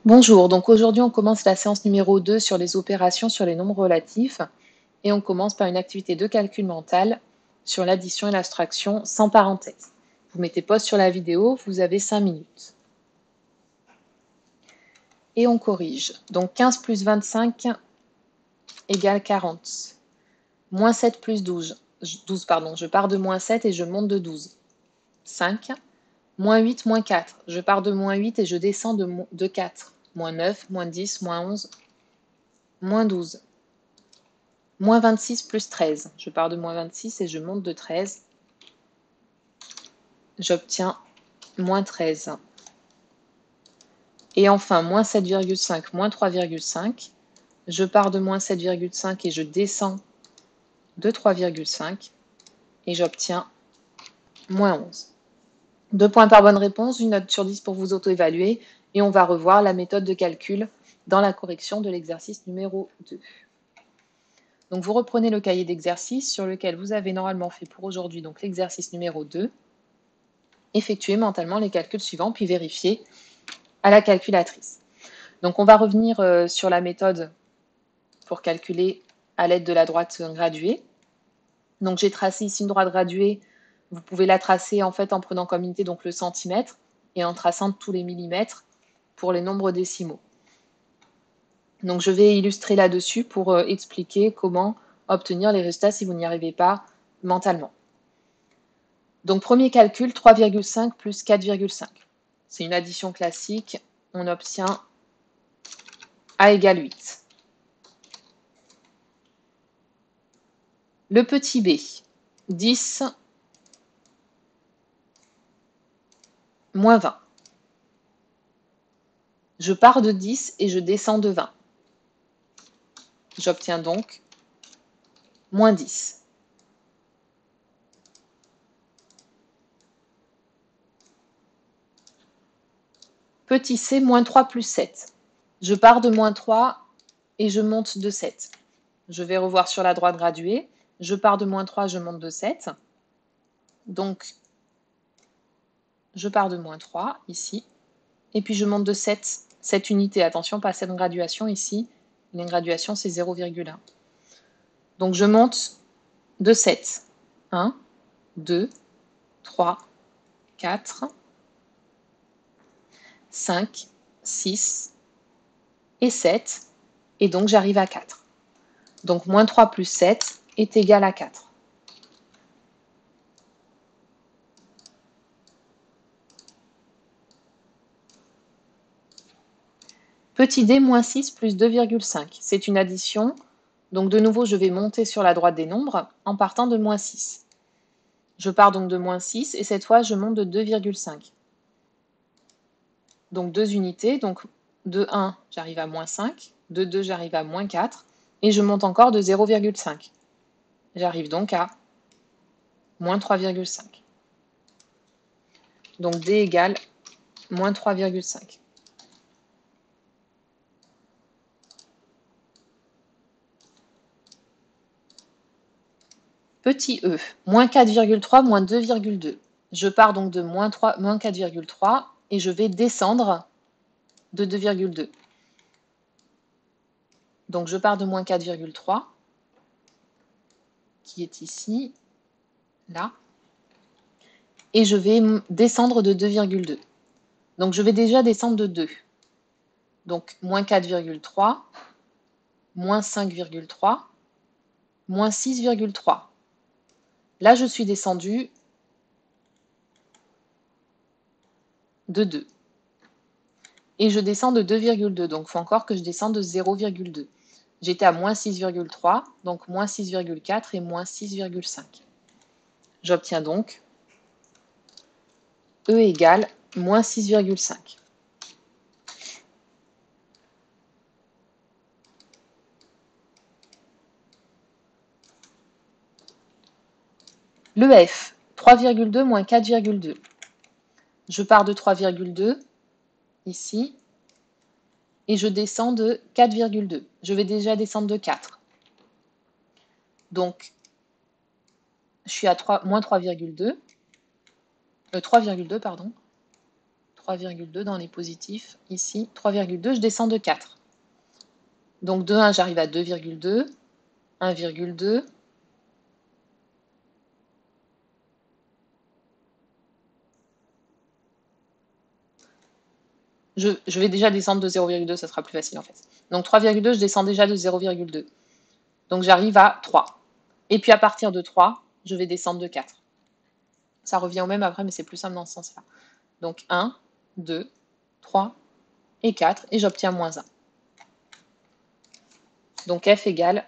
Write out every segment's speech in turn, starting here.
Bonjour, donc aujourd'hui on commence la séance numéro 2 sur les opérations sur les nombres relatifs et on commence par une activité de calcul mental sur l'addition et l'abstraction sans parenthèse. Vous mettez pause sur la vidéo, vous avez 5 minutes. Et on corrige. Donc 15 plus 25 égale 40. Moins 7 plus 12, je pars de moins 7 et je monte de 12. 5. Moins 8, moins 4, je pars de moins 8 et je descends de 4. Moins 9, moins 10, moins 11, moins 12. Moins 26 plus 13. Je pars de moins 26 et je monte de 13. J'obtiens moins 13. Et enfin, moins 7,5, moins 3,5. Je pars de moins 7,5 et je descends de 3,5. Et j'obtiens moins 11. 2 points par bonne réponse, une note sur 10 pour vous auto-évaluer. Et on va revoir la méthode de calcul dans la correction de l'exercice numéro 2. Donc vous reprenez le cahier d'exercice sur lequel vous avez normalement fait pour aujourd'hui donc l'exercice numéro 2. Effectuez mentalement les calculs suivants, puis vérifiez à la calculatrice. Donc on va revenir sur la méthode pour calculer à l'aide de la droite graduée. Donc j'ai tracé ici une droite graduée. Vous pouvez la tracer en fait en prenant comme unité donc le centimètre et en traçant tous les millimètres pour les nombres décimaux. Donc je vais illustrer là-dessus pour expliquer comment obtenir les résultats si vous n'y arrivez pas mentalement. Donc premier calcul, 3,5 plus 4,5. C'est une addition classique. On obtient A égale 8. Le petit b, 10 moins 20. Je pars de 10 et je descends de 20. J'obtiens donc moins 10. Petit c, moins 3 plus 7. Je pars de moins 3 et je monte de 7. Je vais revoir sur la droite graduée. Je pars de moins 3, je monte de 7. Donc, je pars de moins 3 ici. Et puis je monte de 7 unités. Attention, pas cette graduation ici. Une graduation, c'est 0,1. Donc je monte de 7. 1, 2, 3, 4, 5, 6 et 7. Et donc j'arrive à 4. Donc moins 3 plus 7 est égal à 4. Petit d, moins 6 plus 2,5. C'est une addition. Donc de nouveau, je vais monter sur la droite des nombres en partant de moins 6. Je pars donc de moins 6 et cette fois, je monte de 2,5. Donc 2 unités. Donc de 1, j'arrive à moins 5. De 2, j'arrive à moins 4. Et je monte encore de 0,5. J'arrive donc à moins 3,5. Donc d égale moins 3,5. Petit e, moins 4,3, moins 2,2. Je pars donc de moins 4,3 et je vais descendre de 2,2. Donc je pars de moins 4,3, qui est ici, là, et je vais descendre de 2,2. Donc je vais déjà descendre de 2. Donc moins 4,3, moins 5,3, moins 6,3. Là, je suis descendue de 2. Et je descends de 2,2, donc il faut encore que je descende de 0,2. J'étais à moins 6,3, donc moins 6,4 et moins 6,5. J'obtiens donc E égale moins 6,5. Le F, 3,2 moins 4,2. Je pars de 3,2 ici et je descends de 4,2. Je vais déjà descendre de 4. Donc, je suis à moins 3,2. 3,2, pardon. 3,2 dans les positifs. Ici, 3,2, je descends de 4. Donc de 1, j'arrive à 2,2, 1,2. Je vais déjà descendre de 0,2, ça sera plus facile en fait. Donc 3,2, je descends déjà de 0,2. Donc j'arrive à 3. Et puis à partir de 3, je vais descendre de 4. Ça revient au même après, mais c'est plus simple dans ce sens-là. Donc 1, 2, 3 et 4, et j'obtiens moins 1. Donc f égale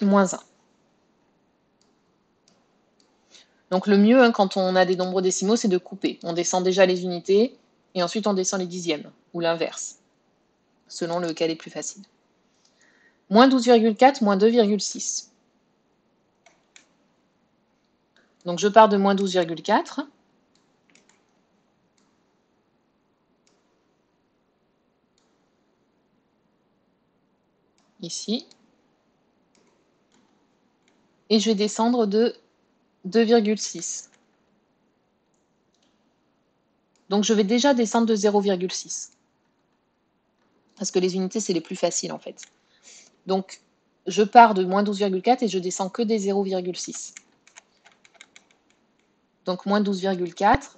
moins 1. Donc le mieux, quand on a des nombres décimaux, c'est de couper. On descend déjà les unités, et ensuite on descend les dixièmes, ou l'inverse, selon lequel est plus facile. Moins 12,4, moins 2,6. Donc je pars de moins 12,4. Ici. Et je vais descendre de 2,6. Donc je vais déjà descendre de 0,6. Parce que les unités, c'est les plus faciles en fait. Donc je pars de moins 12,4 et je descends que des 0,6. Donc moins 12,4,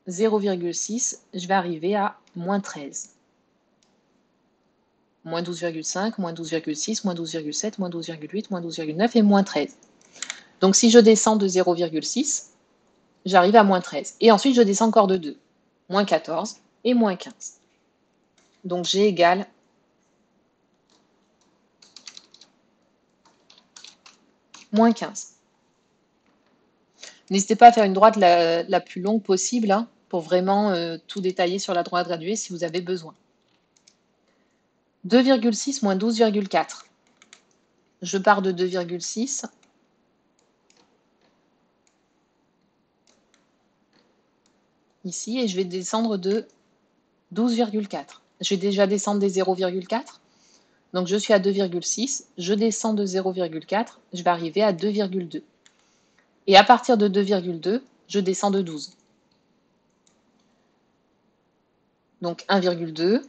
0,6, je vais arriver à moins 13. Moins 12,5, moins 12,6, moins 12,7, moins 12,8, moins 12,9 et moins 13. Donc si je descends de 0,6, j'arrive à moins 13. Et ensuite, je descends encore de 2. Moins 14 et moins 15. Donc G égale moins 15. N'hésitez pas à faire une droite la plus longue possible pour vraiment tout détailler sur la droite graduée si vous avez besoin. 2,6 moins 12,4. Je pars de 2,6. Ici, et je vais descendre de 12,4. Je vais déjà descendre des 0,4. Donc je suis à 2,6. Je descends de 0,4. Je vais arriver à 2,2. Et à partir de 2,2, je descends de 12. Donc 1,2.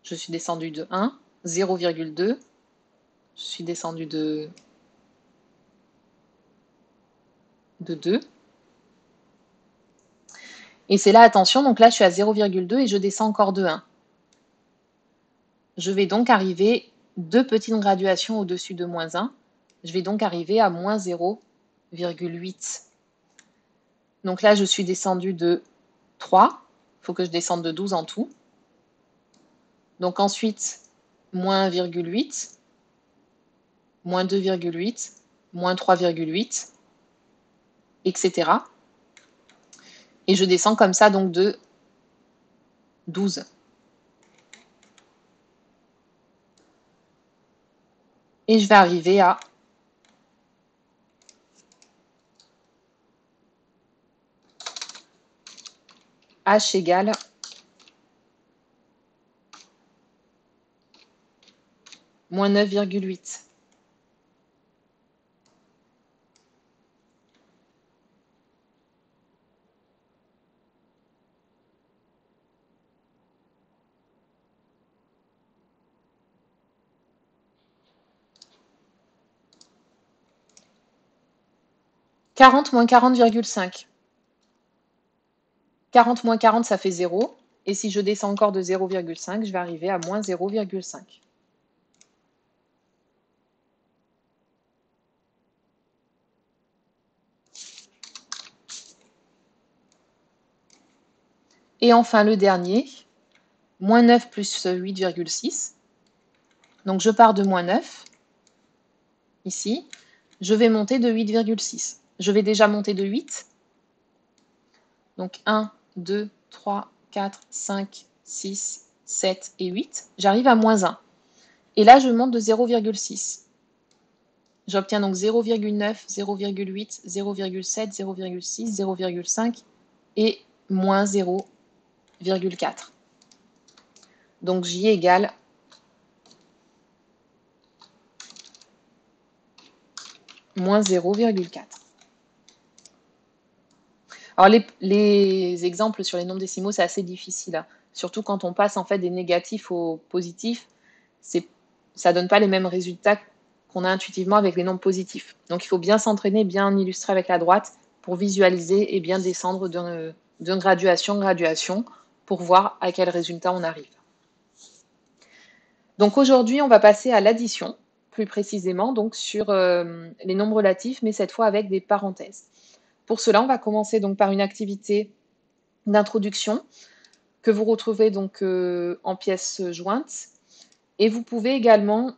Je suis descendu de 1. 0,2. Je suis descendu de 2. Et c'est là, attention, donc là je suis à 0,2 et je descends encore de 1. Je vais donc arriver 2 petites graduations au-dessus de moins 1. Je vais donc arriver à moins 0,8. Donc là, je suis descendu de 3. Il faut que je descende de 12 en tout. Donc ensuite, moins 1,8, moins 2,8, moins 3,8, etc. Et je descends comme ça donc de 12. Et je vais arriver à H égale moins 9,8. « 40 moins 40,5. 40 moins 40, ça fait 0. Et si je descends encore de 0,5, je vais arriver à moins 0,5. Et enfin, le dernier, moins 9 plus 8,6. Donc, je pars de moins 9, ici. Je vais monter de 8,6. Je vais déjà monter de 8. Donc, 1, 2, 3, 4, 5, 6, 7 et 8. J'arrive à moins 1. Et là, je monte de 0,6. J'obtiens donc 0,9, 0,8, 0,7, 0,6, 0,5 et moins 0,4. Donc J égale moins 0,4. Alors les exemples sur les nombres décimaux, c'est assez difficile, hein. Surtout quand on passe en fait des négatifs aux positifs, ça donne pas les mêmes résultats qu'on a intuitivement avec les nombres positifs. Donc il faut bien s'entraîner, bien illustrer avec la droite pour visualiser et bien descendre de graduation en graduation pour voir à quel résultat on arrive. Donc aujourd'hui, on va passer à l'addition, plus précisément donc sur les nombres relatifs, mais cette fois avec des parenthèses. Pour cela, on va commencer donc par une activité d'introduction que vous retrouvez donc en pièces jointes. Et vous pouvez également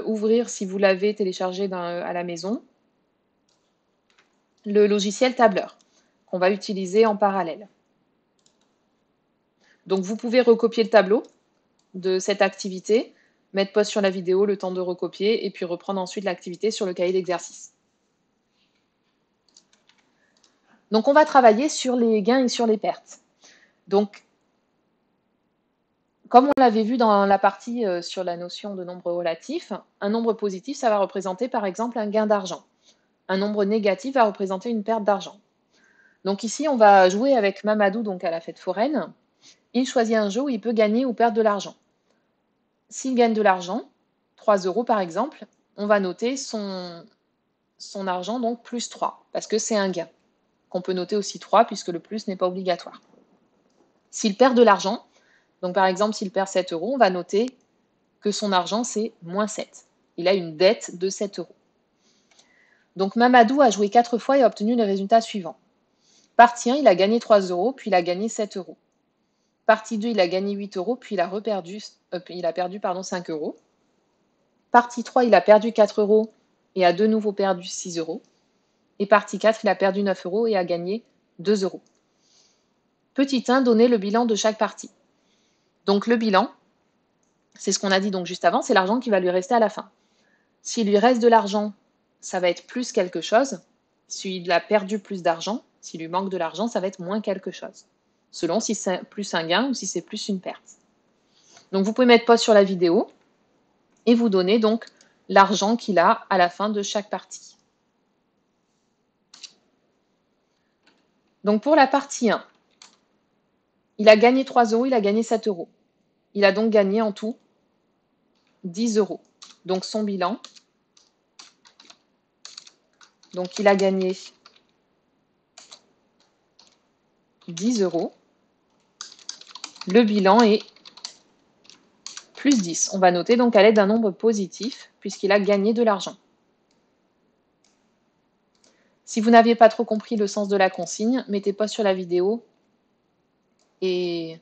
ouvrir, si vous l'avez téléchargé à la maison, le logiciel tableur qu'on va utiliser en parallèle. Donc vous pouvez recopier le tableau de cette activité, mettre pause sur la vidéo, le temps de recopier, et puis reprendre ensuite l'activité sur le cahier d'exercice. Donc on va travailler sur les gains et sur les pertes. Donc, comme on l'avait vu dans la partie sur la notion de nombre relatif, un nombre positif, ça va représenter par exemple un gain d'argent. Un nombre négatif va représenter une perte d'argent. Donc ici, on va jouer avec Mamadou donc à la fête foraine. Il choisit un jeu où il peut gagner ou perdre de l'argent. S'il gagne de l'argent, 3 € par exemple, on va noter son argent donc plus 3, parce que c'est un gain, qu'on peut noter aussi 3 puisque le plus n'est pas obligatoire. S'il perd de l'argent, donc par exemple s'il perd 7 €, on va noter que son argent c'est moins 7. Il a une dette de 7 €. Donc Mamadou a joué 4 fois et a obtenu les résultats suivants. Partie 1, il a gagné 3 €, puis il a gagné 7 €. Partie 2, il a gagné 8 € puis il a perdu 5 €. Partie 3, il a perdu 4 € et a de nouveau perdu 6 €. Et partie 4, il a perdu 9 € et a gagné 2 €. Petit 1, donner le bilan de chaque partie. Donc le bilan, c'est ce qu'on a dit donc juste avant, c'est l'argent qui va lui rester à la fin. S'il lui reste de l'argent, ça va être plus quelque chose. S'il a perdu plus d'argent, s'il lui manque de l'argent, ça va être moins quelque chose. Selon si c'est plus un gain ou si c'est plus une perte. Donc vous pouvez mettre pause sur la vidéo et vous donner donc l'argent qu'il a à la fin de chaque partie. Donc pour la partie 1, il a gagné 3 €, il a gagné 7 €. Il a donc gagné en tout 10 €. Donc son bilan, donc il a gagné 10 €. Le bilan est plus 10. On va noter donc à l'aide d'un nombre positif puisqu'il a gagné de l'argent. Si vous n'aviez pas trop compris le sens de la consigne, mettez pause sur la vidéo et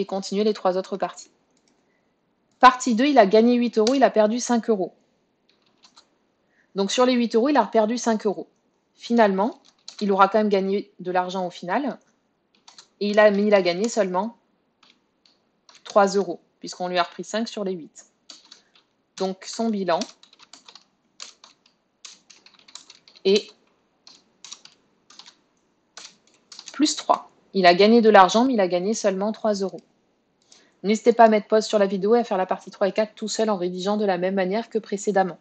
continuez les 3 autres parties. Partie 2, il a gagné 8 €, il a perdu 5 €. Donc sur les 8 €, il a perdu 5 €. Finalement, il aura quand même gagné de l'argent au final. Et il a gagné seulement 3 €, puisqu'on lui a repris 5 sur les 8. Donc son bilan est plus 3. Il a gagné de l'argent, mais il a gagné seulement 3 €. N'hésitez pas à mettre pause sur la vidéo et à faire la partie 3 et 4 tout seul en rédigeant de la même manière que précédemment.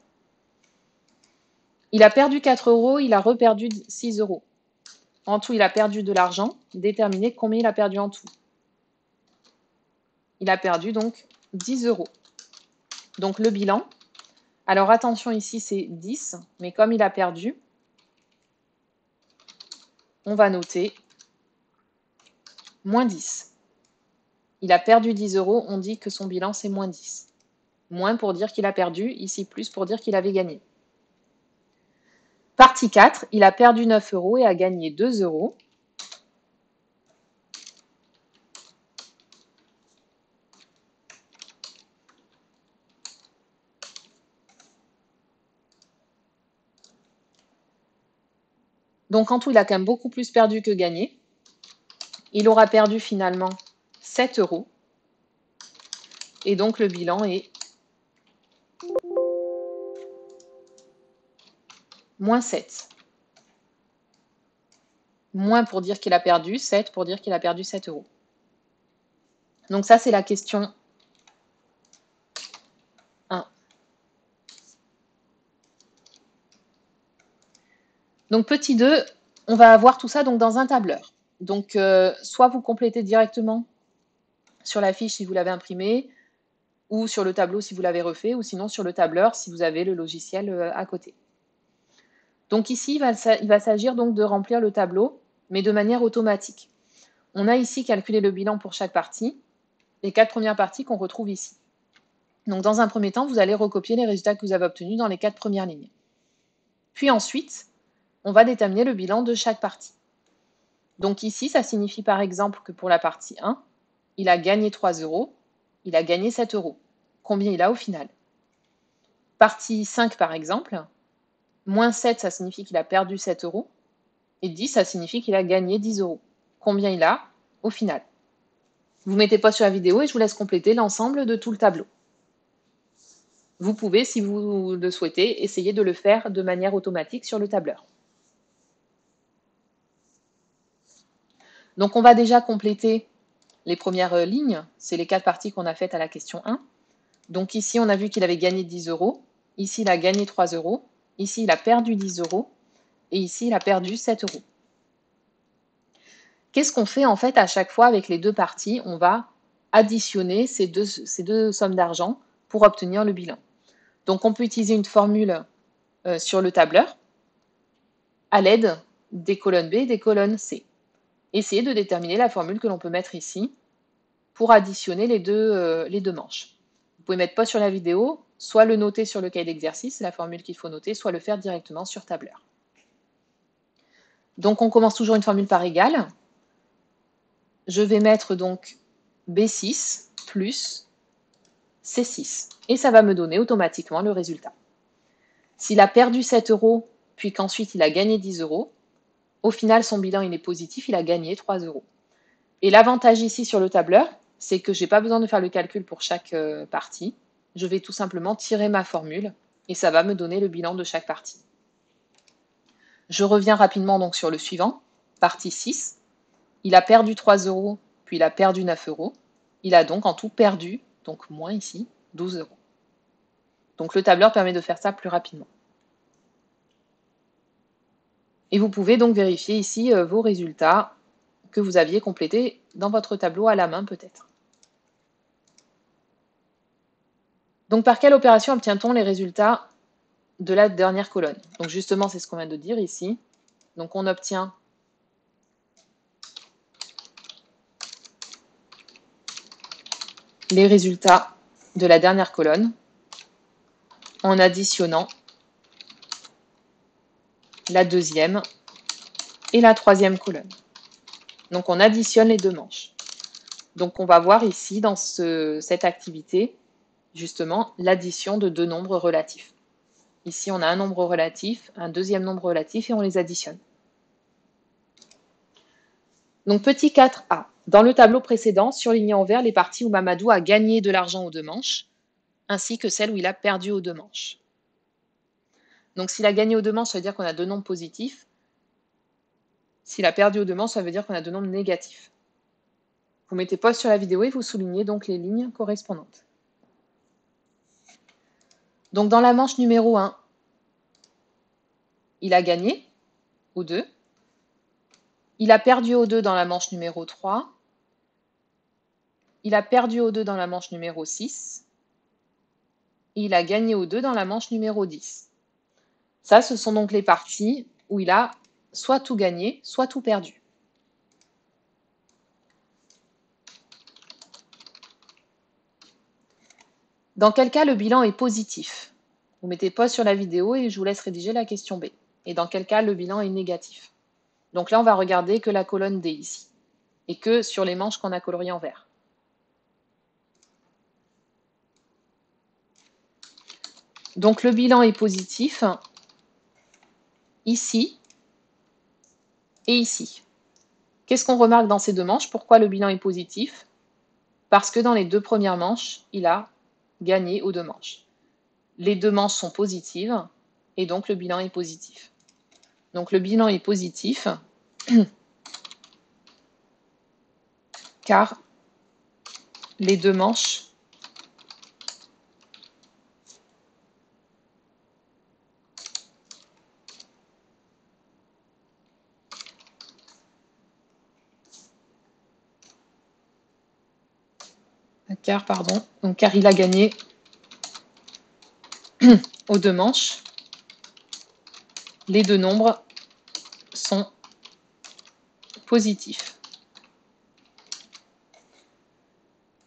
Il a perdu 4 €, il a reperdu 6 €. En tout, il a perdu de l'argent. Déterminez combien il a perdu en tout. Il a perdu donc 10 €. Donc le bilan, alors attention ici c'est 10, mais comme il a perdu, on va noter moins 10. Il a perdu 10 €, on dit que son bilan c'est moins 10. Moins pour dire qu'il a perdu, ici plus pour dire qu'il avait gagné. Partie 4, il a perdu 9 € et a gagné 2 €. Donc en tout, il a quand même beaucoup plus perdu que gagné. Il aura perdu finalement 7 €. Et donc le bilan est moins 7. Moins pour dire qu'il a perdu, 7 pour dire qu'il a perdu 7 €. Donc ça, c'est la question 1. Donc petit 2, On va avoir tout ça donc dans un tableur. Donc, soit vous complétez directement sur la fiche si vous l'avez imprimée, ou sur le tableau si vous l'avez refait, ou sinon sur le tableur si vous avez le logiciel à côté. Donc ici, il va s'agir donc de remplir le tableau, mais de manière automatique. On a ici calculé le bilan pour chaque partie, les 4 premières parties qu'on retrouve ici. Donc dans un premier temps, vous allez recopier les résultats que vous avez obtenus dans les 4 premières lignes. Puis ensuite, on va déterminer le bilan de chaque partie. Donc ici, ça signifie par exemple que pour la partie 1, il a gagné 3 €, il a gagné 7 €. Combien il a au final? Partie 5 par exemple, moins 7, ça signifie qu'il a perdu 7 €, et 10, ça signifie qu'il a gagné 10 €. Combien il a au final? Vous mettez pause sur la vidéo et je vous laisse compléter l'ensemble de tout le tableau. Vous pouvez, si vous le souhaitez, essayer de le faire de manière automatique sur le tableur. Donc on va déjà compléter les premières lignes, c'est les 4 parties qu'on a faites à la question 1. Donc ici, on a vu qu'il avait gagné 10 €, ici, il a gagné 3 €, ici, il a perdu 10 €, et ici, il a perdu 7 €. Qu'est-ce qu'on fait en fait à chaque fois avec les deux parties? On va additionner ces deux sommes d'argent pour obtenir le bilan. Donc on peut utiliser une formule sur le tableur à l'aide des colonnes B et des colonnes C. Essayez de déterminer la formule que l'on peut mettre ici pour additionner les deux manches. Vous pouvez mettre pause sur la vidéo, soit le noter sur le cahier d'exercice, c'est la formule qu'il faut noter, soit le faire directement sur tableur. Donc on commence toujours une formule par égale. Je vais mettre donc B6 plus C6. Et ça va me donner automatiquement le résultat. S'il a perdu 7 €, puis qu'ensuite il a gagné 10 €, au final son bilan il est positif, il a gagné 3 €. Et l'avantage ici sur le tableur, c'est que je n'ai pas besoin de faire le calcul pour chaque partie. Je vais tout simplement tirer ma formule et ça va me donner le bilan de chaque partie. Je reviens rapidement donc sur le suivant, partie 6. Il a perdu 3 €, puis il a perdu 9 €. Il a donc en tout perdu, donc moins ici, 12 €. Donc le tableur permet de faire ça plus rapidement. Et vous pouvez donc vérifier ici vos résultats que vous aviez complétés dans votre tableau à la main peut-être. Donc par quelle opération obtient-on les résultats de la dernière colonne? Donc justement, c'est ce qu'on vient de dire ici. Donc on obtient les résultats de la dernière colonne en additionnant la deuxième et la troisième colonne. Donc on additionne les deux manches. Donc on va voir ici dans cette activité justement l'addition de deux nombres relatifs. Ici on a un nombre relatif, un deuxième nombre relatif et on les additionne. Donc petit 4a. Dans le tableau précédent, surlignez en vert les parties où Mamadou a gagné de l'argent aux deux manches, ainsi que celles où il a perdu aux deux manches. Donc s'il a gagné aux deux manches, ça veut dire qu'on a deux nombres positifs. S'il a perdu aux deux manches, ça veut dire qu'on a deux nombres négatifs. Vous mettez pause sur la vidéo et vous soulignez donc les lignes correspondantes. Donc dans la manche numéro 1, il a gagné aux 2. Il a perdu aux 2 dans la manche numéro 3. Il a perdu aux 2 dans la manche numéro 6. Et il a gagné aux 2 dans la manche numéro 10. Ça, ce sont donc les parties où il a soit tout gagné, soit tout perdu. Dans quel cas le bilan est positif? Vous mettez pause sur la vidéo et je vous laisse rédiger la question B. Et dans quel cas le bilan est négatif? Donc là, on va regarder que la colonne D ici, et que sur les manches qu'on a coloriées en vert. Donc le bilan est positif ici et ici. Qu'est-ce qu'on remarque dans ces deux manches? Pourquoi le bilan est positif? Parce que dans les deux premières manches, il a gagné aux deux manches. Les deux manches sont positives et donc le bilan est positif. Donc le bilan est positif car les deux manches car, pardon, donc car il a gagné aux 2 manches. Les 2 nombres sont positifs.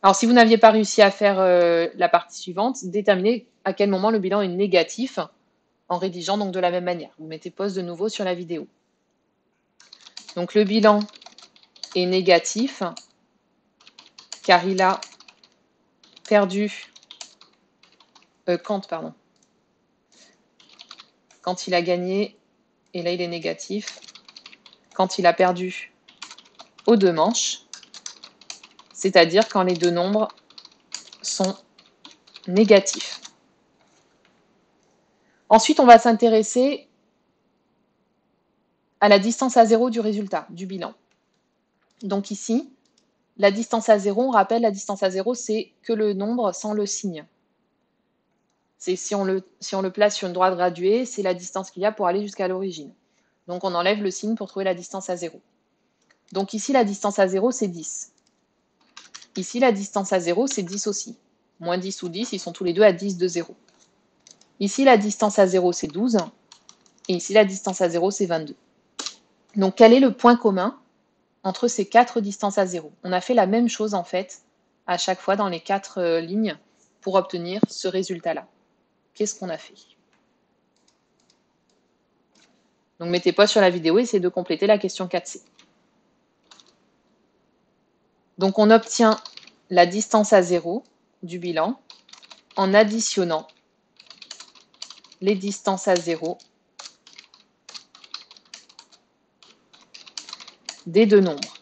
Alors, si vous n'aviez pas réussi à faire la partie suivante, déterminez à quel moment le bilan est négatif en rédigeant donc de la même manière. Vous mettez pause de nouveau sur la vidéo. Donc, le bilan est négatif car il a perdu quand il a gagné, et là il est négatif, quand il a perdu aux 2 manches, c'est-à-dire quand les 2 nombres sont négatifs. Ensuite, on va s'intéresser à la distance à 0 du résultat, du bilan. Donc ici, la distance à 0, on rappelle, la distance à 0, c'est que le nombre sans le signe. C'est si on le place sur une droite graduée, c'est la distance qu'il y a pour aller jusqu'à l'origine. Donc on enlève le signe pour trouver la distance à 0. Donc ici, la distance à 0, c'est 10. Ici, la distance à 0, c'est 10 aussi. Moins 10 ou 10, ils sont tous les deux à 10 de 0. Ici, la distance à 0, c'est 12. Et ici, la distance à 0, c'est 22. Donc, quel est le point commun entre ces 4 distances à 0? On a fait la même chose, en fait, à chaque fois dans les 4 lignes pour obtenir ce résultat-là. Qu'est-ce qu'on a fait? Donc, mettez pause sur la vidéo et essayez de compléter la question 4C. Donc, on obtient la distance à 0 du bilan en additionnant les distances à 0 des 2 nombres.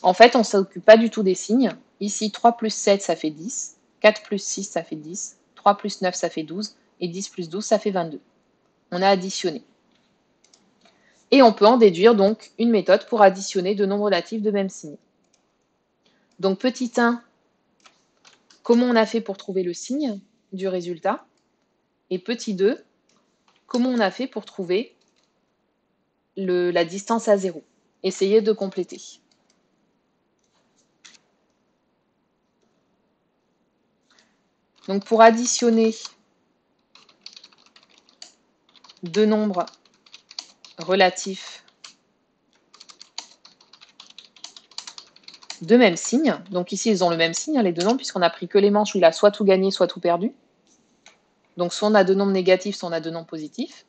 En fait, on ne s'occupe pas du tout des signes. Ici, 3 plus 7, ça fait 10. 4 plus 6, ça fait 10. 3 plus 9, ça fait 12. Et 10 plus 12, ça fait 22. On a additionné. Et on peut en déduire donc une méthode pour additionner 2 nombres relatifs de même signe. Donc, petit 1, comment on a fait pour trouver le signe du résultat? Et petit 2, comment on a fait pour trouver la distance à 0? Essayez de compléter. Donc, pour additionner 2 nombres relatifs de même signe, donc ici ils ont le même signe, les 2 nombres, puisqu'on a pris que les manches où il a soit tout gagné, soit tout perdu. Donc soit on a 2 nombres négatifs, soit on a 2 nombres positifs.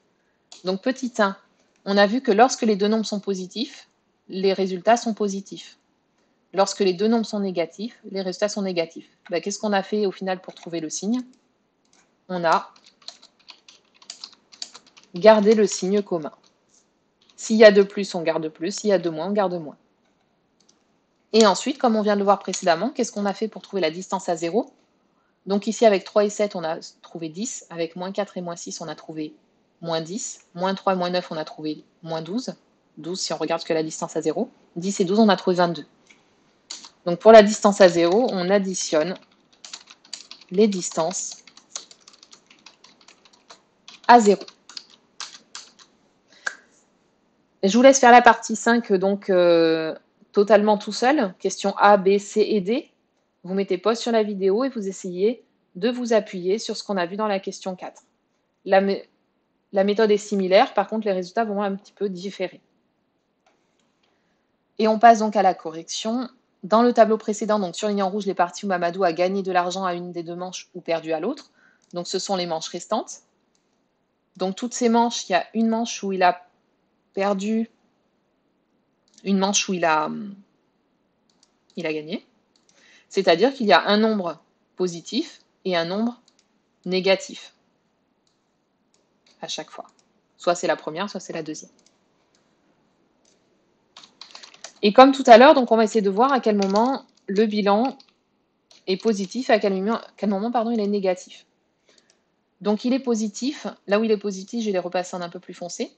Donc petit 1, on a vu que lorsque les 2 nombres sont positifs, les résultats sont positifs. Lorsque les 2 nombres sont négatifs, les résultats sont négatifs. Ben, qu'est-ce qu'on a fait au final pour trouver le signe? On a gardé le signe commun. S'il y a de plus, on garde plus. S'il y a de moins, on garde moins. Et ensuite, comme on vient de le voir précédemment, qu'est-ce qu'on a fait pour trouver la distance à 0? Donc ici, avec 3 et 7, on a trouvé 10. Avec moins 4 et moins 6, on a trouvé moins 10. Moins 3 et moins 9, on a trouvé moins 12. 12 si on regarde que la distance à 0. 10 et 12, on a trouvé 22. Donc pour la distance à 0, on additionne les distances à 0. Et je vous laisse faire la partie 5, donc totalement tout seul. Question A, B, C et D. Vous mettez pause sur la vidéo et vous essayez de vous appuyer sur ce qu'on a vu dans la question 4. La méthode est similaire, par contre les résultats vont un petit peu différer. Et on passe donc à la correction. Dans le tableau précédent, donc surligné en rouge les parties où Mamadou a gagné de l'argent à une des 2 manches ou perdu à l'autre. Donc ce sont les manches restantes. Donc toutes ces manches, il y a une manche où il a perdu, une manche où il a gagné. C'est-à-dire qu'il y a un nombre positif et un nombre négatif à chaque fois. Soit c'est la première, soit c'est la deuxième. Et comme tout à l'heure, donc on va essayer de voir à quel moment le bilan est positif et à quel moment il est négatif. Donc il est positif. Là où il est positif, je vais les repasser en un peu plus foncé.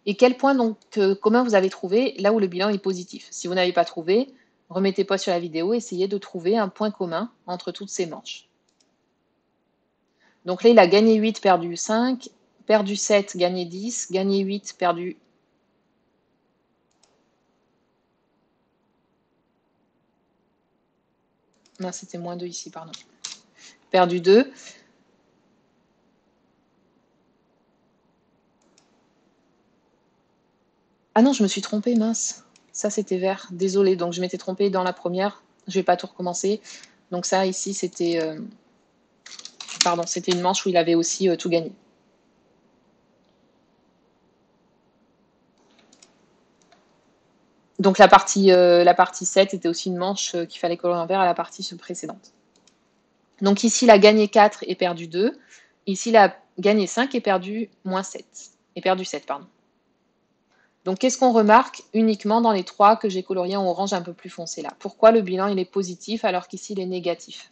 Et quel point donc commun vous avez trouvé là où le bilan est positif? Si vous n'avez pas trouvé, remettez pause sur la vidéo et essayez de trouver un point commun entre toutes ces manches. Donc là, il a gagné 8, perdu 5, perdu 7, gagné 10, gagné 8, perdu Non, c'était moins 2 ici, pardon. Perdu 2. Ah non, je me suis trompée, mince. Ça, c'était vert. Désolée, donc je m'étais trompée dans la première. Je vais pas tout recommencer. Donc ça, ici, c'était... pardon, c'était une manche où il avait aussi tout gagné. Donc la partie 7 était aussi une manche qu'il fallait colorer en vert à la partie précédente. Donc ici, il a gagné 4 et perdu 2. Ici, il a gagné 5 et perdu moins 7. Et perdu 7, pardon. Donc qu'est-ce qu'on remarque uniquement dans les 3 que j'ai coloriés en orange un peu plus foncé là? Pourquoi le bilan il est positif alors qu'ici il est négatif?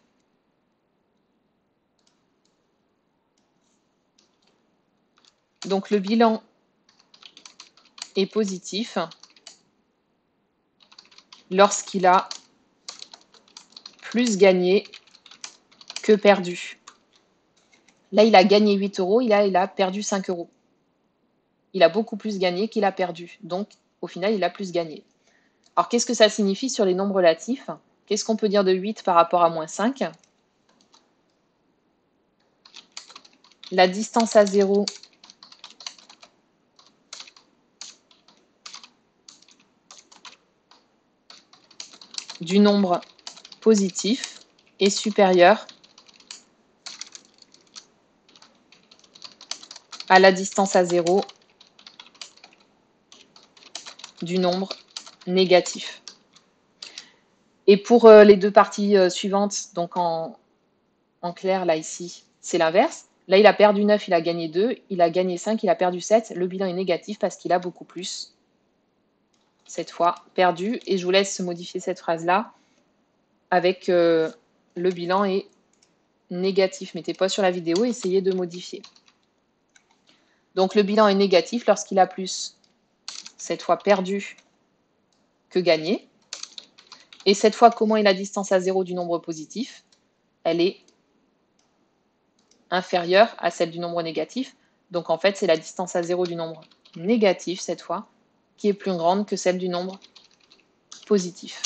Donc le bilan est positif lorsqu'il a plus gagné que perdu. Là, il a gagné 8 euros, il a perdu 5 euros. Il a beaucoup plus gagné qu'il a perdu. Donc, au final, il a plus gagné. Alors, qu'est-ce que ça signifie sur les nombres relatifs? Qu'est-ce qu'on peut dire de 8 par rapport à moins 5? La distance à 0 du nombre positif est supérieure à la distance à 0 du nombre négatif. Et pour les deux parties suivantes, donc en clair, là, ici, c'est l'inverse. Là, il a perdu 9, il a gagné 2. Il a gagné 5, il a perdu 7. Le bilan est négatif parce qu'il a beaucoup plus, cette fois, perdu. Et je vous laisse modifier cette phrase-là avec le bilan est négatif. Mettez pas sur la vidéo, essayez de modifier. Donc, le bilan est négatif lorsqu'il a plus, cette fois, perdu que gagné. Et cette fois, comment est la distance à 0 du nombre positif? Elle est inférieure à celle du nombre négatif. Donc en fait, c'est la distance à 0 du nombre négatif, cette fois, qui est plus grande que celle du nombre positif.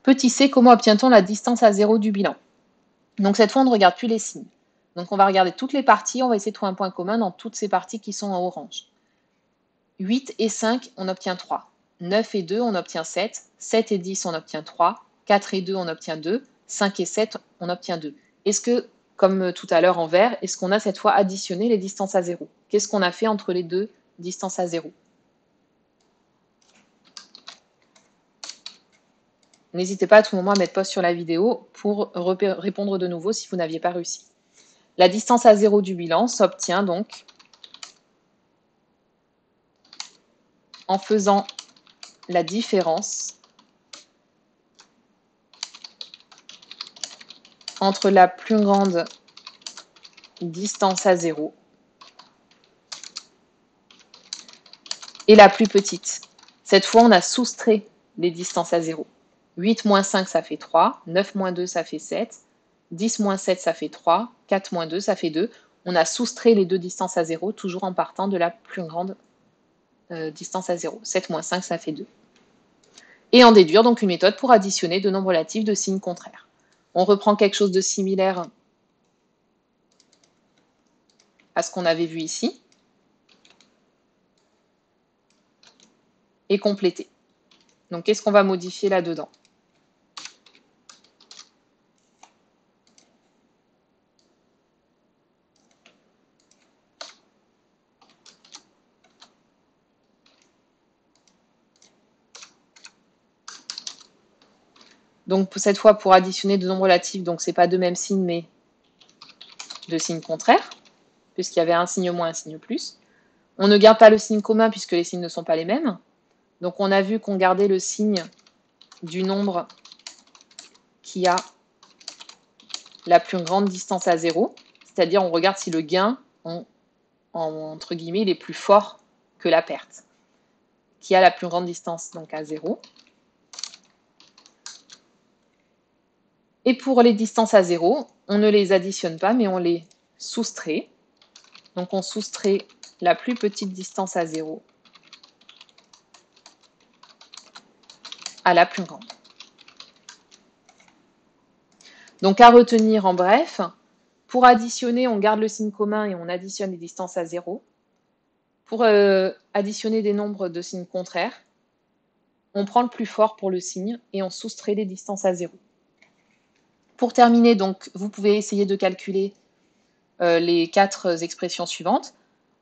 Petit c, comment obtient-on la distance à 0 du bilan? Donc cette fois, on ne regarde plus les signes. Donc on va regarder toutes les parties, on va essayer de trouver un point commun dans toutes ces parties qui sont en orange. 8 et 5, on obtient 3. 9 et 2, on obtient 7. 7 et 10, on obtient 3. 4 et 2, on obtient 2. 5 et 7, on obtient 2. Est-ce que, comme tout à l'heure en vert, est-ce qu'on a cette fois additionné les distances à 0? Qu'est-ce qu'on a fait entre les deux distances à 0? N'hésitez pas à tout moment à mettre pause sur la vidéo pour répondre de nouveau si vous n'aviez pas réussi. La distance à 0 du bilan s'obtient donc en faisant la différence entre la plus grande distance à 0 et la plus petite. Cette fois, on a soustrait les distances à 0. 8 moins 5, ça fait 3. 9 moins 2, ça fait 7. 10 moins 7, ça fait 3. 4 moins 2, ça fait 2. On a soustrait les deux distances à 0, toujours en partant de la plus grande distance à 0. 7 moins 5, ça fait 2. Et en déduire donc une méthode pour additionner deux nombres relatifs de signes contraires. On reprend quelque chose de similaire à ce qu'on avait vu ici. Et compléter. Donc, qu'est-ce qu'on va modifier là-dedans? Donc, cette fois, pour additionner deux nombres relatifs, donc ce n'est pas deux mêmes signes, mais deux signes contraires, puisqu'il y avait un signe moins, un signe plus. On ne garde pas le signe commun, puisque les signes ne sont pas les mêmes. Donc, on a vu qu'on gardait le signe du nombre qui a la plus grande distance à 0, c'est-à-dire on regarde si le gain, entre guillemets, il est plus fort que la perte, qui a la plus grande distance donc à 0. Et pour les distances à 0, on ne les additionne pas, mais on les soustrait. Donc on soustrait la plus petite distance à 0 à la plus grande. Donc à retenir en bref, pour additionner, on garde le signe commun et on additionne les distances à 0. Pour additionner des nombres de signes contraires, on prend le plus fort pour le signe et on soustrait les distances à 0. Pour terminer, donc, vous pouvez essayer de calculer les 4 expressions suivantes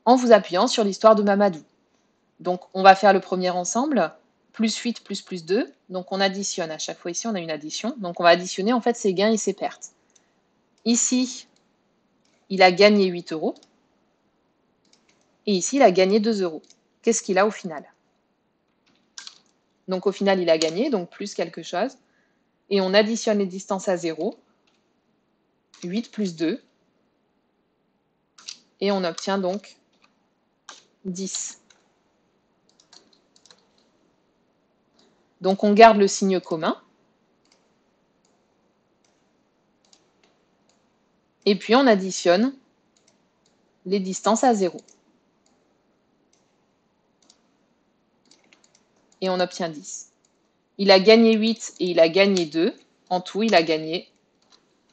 en vous appuyant sur l'histoire de Mamadou. Donc on va faire le premier ensemble, plus 8 plus 2, donc on additionne, à chaque fois ici on a une addition, donc on va additionner en fait ses gains et ses pertes. Ici, il a gagné 8 €, et ici il a gagné 2 €. Qu'est-ce qu'il a au final? Donc au final il a gagné, donc plus quelque chose, et on additionne les distances à 0, 8 plus 2, et on obtient donc 10. Donc on garde le signe commun. Et puis on additionne les distances à 0. Et on obtient 10. Il a gagné 8 et il a gagné 2. En tout, il a gagné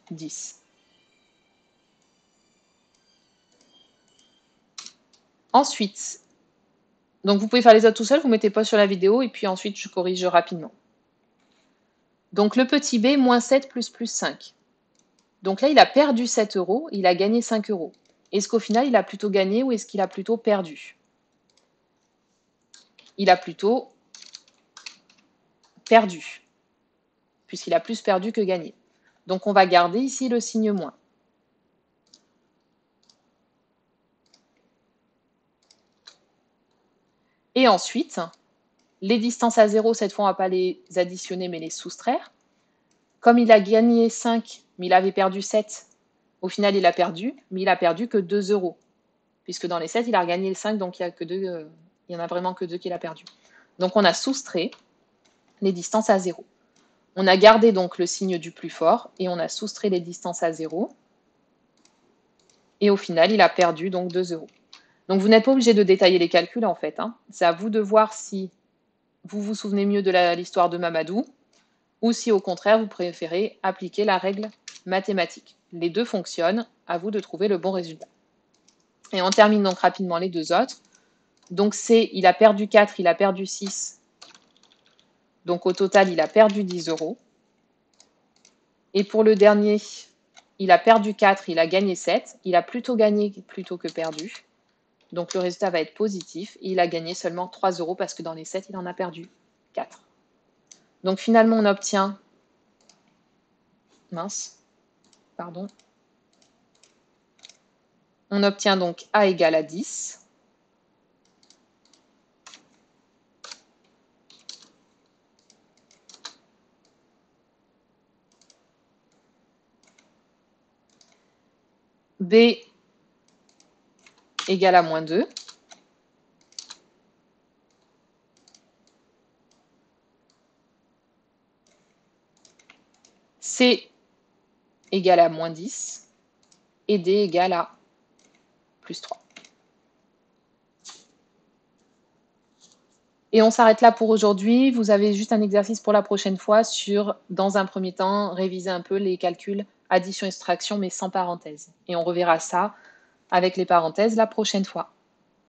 10. Ensuite, donc vous pouvez faire les autres tout seul, vous mettez pause sur la vidéo et puis ensuite je corrige rapidement. Donc le petit b, moins 7 plus 5. Donc là, il a perdu 7 €, il a gagné 5 €. Est-ce qu'au final, il a plutôt gagné ou est-ce qu'il a plutôt perdu? Il a plutôt perdu, puisqu'il a plus perdu que gagné. Donc on va garder ici le signe moins. Et ensuite, les distances à 0, cette fois, on ne va pas les additionner, mais les soustraire. Comme il a gagné 5, mais il avait perdu 7, au final, il a perdu, mais il a perdu que 2 €. Puisque dans les 7, il a gagné 5, donc il y en a vraiment que 2 qu'il a perdu. Donc on a soustrait les distances à 0. On a gardé donc le signe du plus fort, et on a soustrait les distances à 0. Et au final, il a perdu donc 2 €. Donc vous n'êtes pas obligé de détailler les calculs en fait. C'est à vous de voir si vous vous souvenez mieux de l'histoire de Mamadou ou si au contraire vous préférez appliquer la règle mathématique. Les deux fonctionnent, à vous de trouver le bon résultat. Et on termine donc rapidement les deux autres. Donc C, il a perdu 4, il a perdu 6. Donc au total, il a perdu 10 €. Et pour le dernier, il a perdu 4, il a gagné 7. Il a plutôt gagné plutôt que perdu. Donc le résultat va être positif. Et il a gagné seulement 3 € parce que dans les 7, il en a perdu 4. Donc finalement, on obtient... On obtient donc A égale à 10. B égale à moins 2. C égale à moins 10. Et D égale à plus 3. Et on s'arrête là pour aujourd'hui. Vous avez juste un exercice pour la prochaine fois sur, dans un premier temps, réviser un peu les calculs addition et soustraction, mais sans parenthèse. Et on reverra ça avec les parenthèses la prochaine fois.